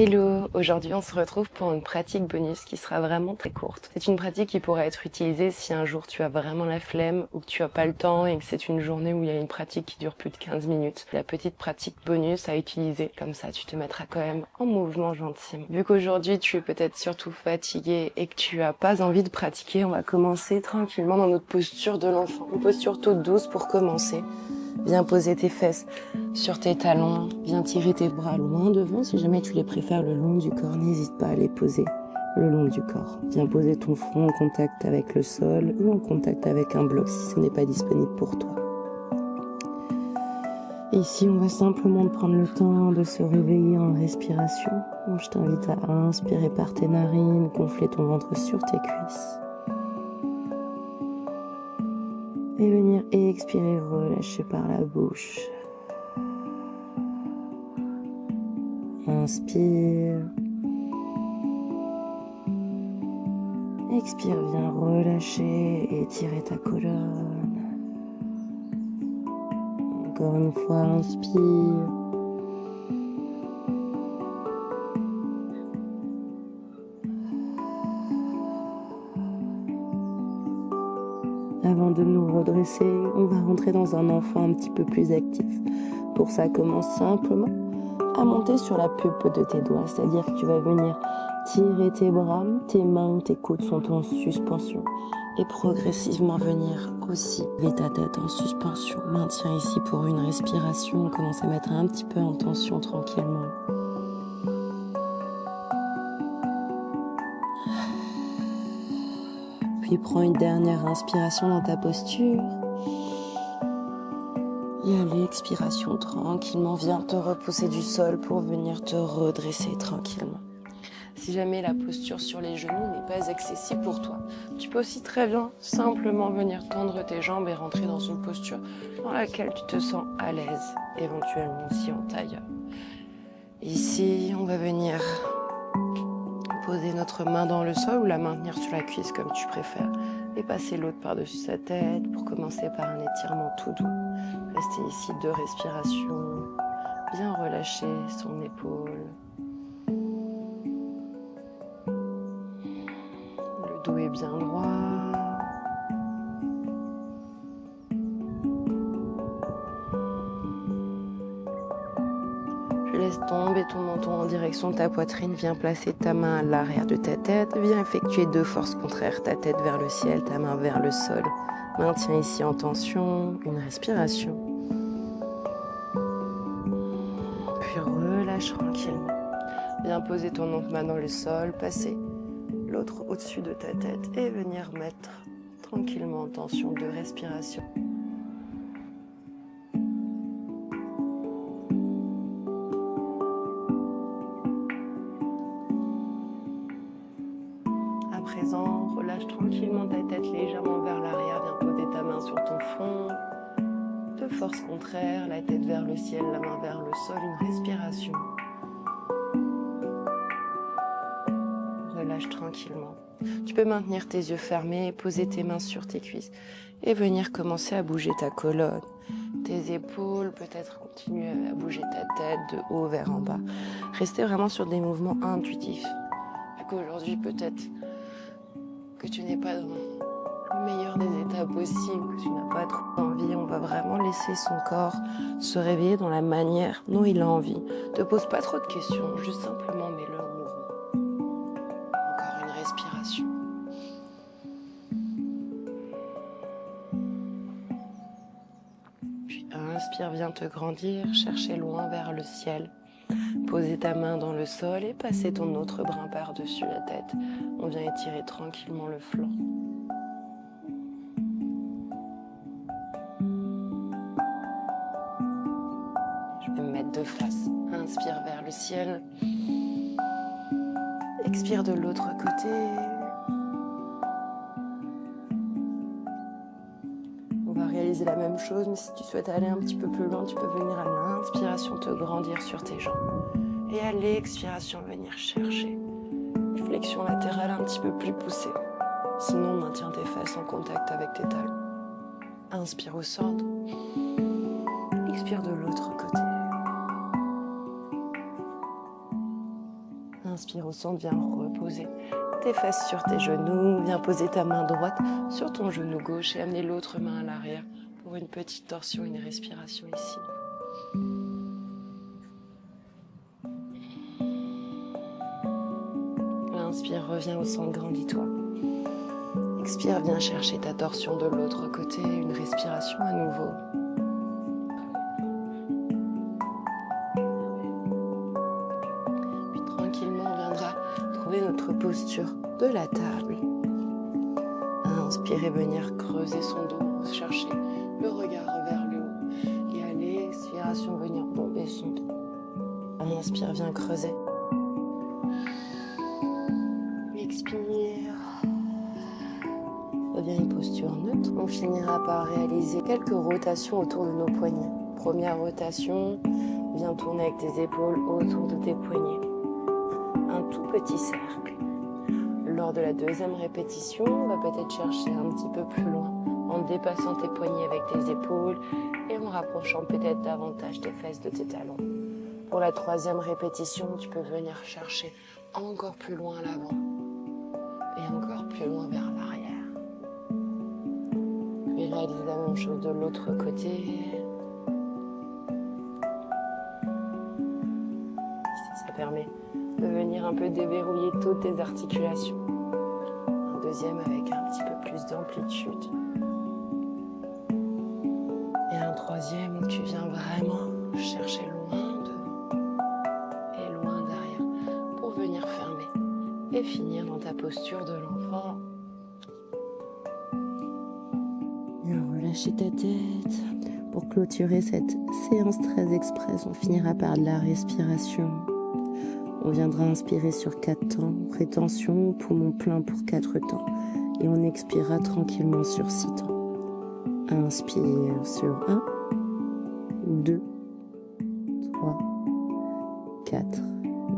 Hello, aujourd'hui on se retrouve pour une pratique bonus qui sera vraiment très courte. C'est une pratique qui pourra être utilisée si un jour tu as vraiment la flemme ou que tu as pas le temps et que c'est une journée où il y a une pratique qui dure plus de 15 minutes. La petite pratique bonus à utiliser, comme ça tu te mettras quand même en mouvement gentiment. Vu qu'aujourd'hui tu es peut-être surtout fatigué et que tu as pas envie de pratiquer, on va commencer tranquillement dans notre posture de l'enfant. Une posture toute douce pour commencer. Viens poser tes fesses sur tes talons, viens tirer tes bras loin devant. Si jamais tu les préfères le long du corps, n'hésite pas à les poser le long du corps. Viens poser ton front en contact avec le sol ou en contact avec un bloc si ce n'est pas disponible pour toi. Et ici, on va simplement prendre le temps de se réveiller en respiration. Donc, je t'invite à inspirer par tes narines, gonfler ton ventre sur tes cuisses. Et venir expirer, relâcher par la bouche. Inspire. Expire, viens relâcher et étirer ta colonne. Encore une fois, inspire. Avant de nous redresser, on va rentrer dans un enfant un petit peu plus actif. Pour ça, commence simplement à monter sur la pulpe de tes doigts, c'est-à-dire que tu vas venir tirer tes bras, tes mains, tes coudes sont en suspension et progressivement venir aussi lever ta tête en suspension. Maintiens ici pour une respiration, on commence à mettre un petit peu en tension tranquillement. Puis prends une dernière inspiration dans ta posture. Et à l'expiration, tranquillement, viens te repousser du sol pour venir te redresser tranquillement. Si jamais la posture sur les genoux n'est pas accessible pour toi, tu peux aussi très bien simplement venir tendre tes jambes et rentrer dans une posture dans laquelle tu te sens à l'aise, éventuellement aussi en taille. Ici, on va venir poser notre main dans le sol ou la maintenir sur la cuisse comme tu préfères et passer l'autre par-dessus sa tête pour commencer par un étirement tout doux. Restez ici 2 respirations, bien relâcher son épaule. Le dos est bien droit. Tu laisses tomber ton menton en direction de ta poitrine. Viens placer ta main à l'arrière de ta tête. Viens effectuer 2 forces contraires. Ta tête vers le ciel, ta main vers le sol. Maintiens ici en tension, une respiration. Puis relâche tranquillement. Viens poser ton autre main dans le sol, passer l'autre au-dessus de ta tête et venir mettre tranquillement en tension de respiration. À présent, relâche tranquillement ta tête légèrement vers l'arrière. Viens poser ta main sur ton front. 2 forces contraires, la tête vers le ciel, la main vers le sol, une respiration. Relâche tranquillement. Tu peux maintenir tes yeux fermés, poser tes mains sur tes cuisses et venir commencer à bouger ta colonne, tes épaules, peut-être continuer à bouger ta tête de haut vers en bas. Restez vraiment sur des mouvements intuitifs. Vu qu'aujourd'hui, peut-être que tu n'es pas dans le meilleur des états possibles, que tu n'as pas trop envie, on va vraiment laisser son corps se réveiller dans la manière dont il a envie. Ne te pose pas trop de questions, juste simplement mets-le en mouvement. Encore une respiration. Puis inspire, viens te grandir, chercher loin vers le ciel. Poser ta main dans le sol et passer ton autre bras par-dessus la tête. On vient étirer tranquillement le flanc. Je vais me mettre de face. Inspire vers le ciel. Expire de l'autre côté. On va réaliser la même chose, mais si tu souhaites aller un petit peu plus loin, tu peux venir à l'inspiration te grandir sur tes jambes. Et à l'expiration, venir chercher une flexion latérale un petit peu plus poussée. Sinon, maintiens tes fesses en contact avec tes talons. Inspire au centre. Expire de l'autre côté. Inspire au centre, viens reposer tes fesses sur tes genoux. Viens poser ta main droite sur ton genou gauche et amener l'autre main à l'arrière pour une petite torsion, une respiration ici. Inspire, reviens au centre, grandis-toi. Expire, viens chercher ta torsion de l'autre côté, une respiration à nouveau. Puis tranquillement, on viendra trouver notre posture de la table. Inspire et venir creuser son dos, chercher le regard vers le haut. Et à l'expiration, venir bomber son dos. Inspire, viens creuser. Expire. Reviens une posture neutre. On finira par réaliser quelques rotations autour de nos poignets. Première rotation, viens tourner avec tes épaules autour de tes poignets. Un tout petit cercle. Lors de la deuxième répétition, on va peut-être chercher un petit peu plus loin en dépassant tes poignets avec tes épaules et en rapprochant peut-être davantage tes fesses de tes talons. Pour la troisième répétition, tu peux venir chercher encore plus loin à l'avant et encore plus loin vers l'arrière. Puis réalise la même chose de l'autre côté. Ça permet de venir un peu déverrouiller toutes tes articulations. Un deuxième avec un petit peu plus d'amplitude. Et un troisième où tu viens vraiment chercher loin devant et loin derrière pour venir fermer et finir dans ta posture de l'enfant. Bien relâcher ta tête. Pour clôturer cette séance très express, on finira par de la respiration. On viendra inspirer sur 4 temps, rétention, poumon plein pour 4 temps. Et on expirera tranquillement sur 6 temps. Inspire sur 1, 2, 3, 4.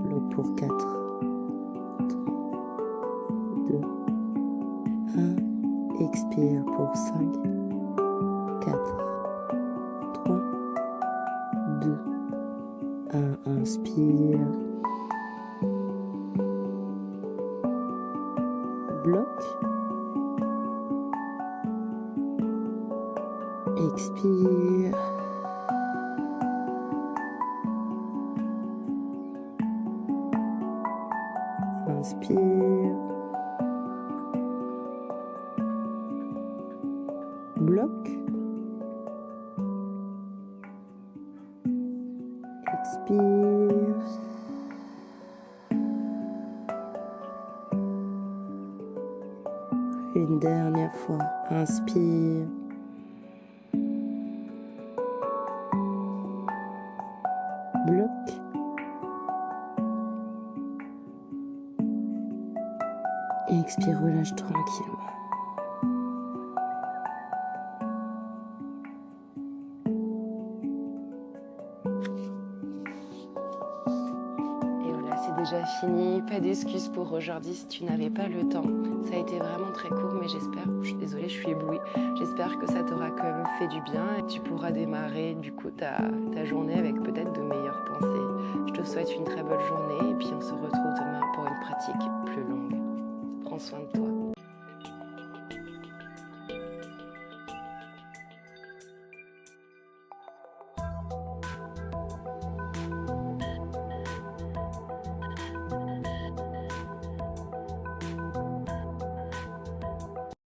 Bloc pour 4. 3, 2, 1. Expire pour 5, 4, 3, 2, 1. Inspire. Bloc. Expire. Inspire. Bloc. Expire. Une dernière fois. Inspire. Bloc. Et expire, relâche tranquillement. Et voilà, c'est déjà fini. Pas d'excuses pour aujourd'hui si tu n'avais pas le temps. Ça a été vraiment très court, mais j'espère, je suis désolée, je suis éblouie. J'espère que ça t'aura quand même fait du bien et que tu pourras démarrer du coup ta journée avec peut-être de meilleures pensées. Je te souhaite une très bonne journée et puis on se retrouve